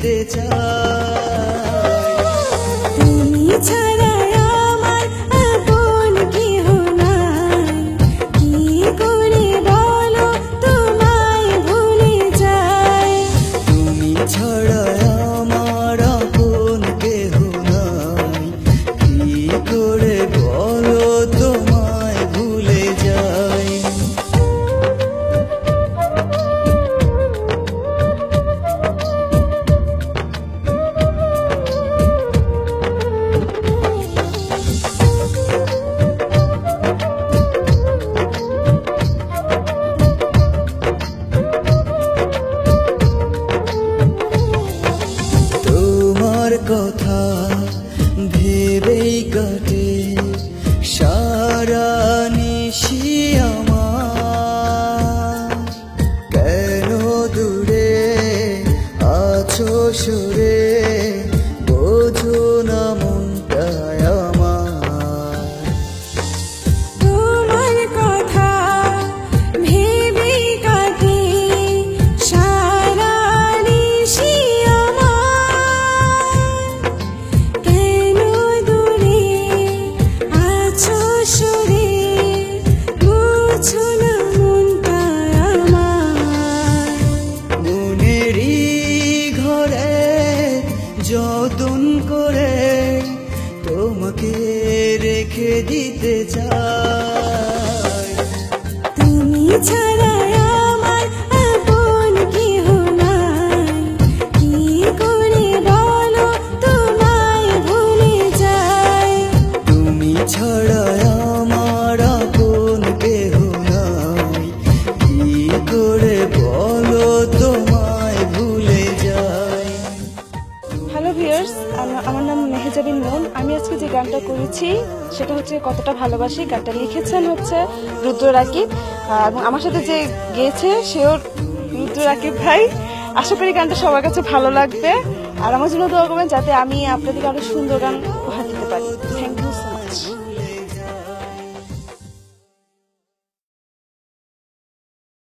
দিতে চাই। তুমি ছাড়া আমার আপন কেহ নাই, কি করে বলো তোমায় ভুলে যাই। তুমি ছাড়া আমার আপন কেহ নাই, কি করে বলো তোমায় ভুলে যাই। তোমার কথা ভেবেই কাটে সারা নিশি আমার। কেন দূরে আছো সরে, বোঝো না মনটায় আমার। তোমার কথা ভেবে কাটে সারা নিশি আমার। কেন দূরে আছো সরে, বুঝো না মনটা আমার। মনেরই ঘরে যতন করে তোমাকে রেখে দিতে চাই। তুমি ছাড়া আমার আপন কেহ নাই, কি করে বলো তোমায় ভুলে যাই। তুমি ছাড়া আমার আপন কেহ নাই, কি করে বলো তোমায় ভুলে যাই। হ্যালো ভিউয়ার্স, আমার নাম মেহেজাবিন মন। আমি আজকে যে গানটা করেছি সেটা হচ্ছে কতটা ভালোবাসি। গানটা লিখেছেন হচ্ছে রুদ্র রাকিব, এবং আমার সাথে যে গেয়েছে সেও রুদ্র রাকিব ভাই। আশা করি গানটা সবার কাছে ভালো লাগবে, আর আমার জন্য দোয়া করবেন যাতে আমি আপনাদেরকে আরো সুন্দর গান উপহার দিতে পারি। Thank you so much.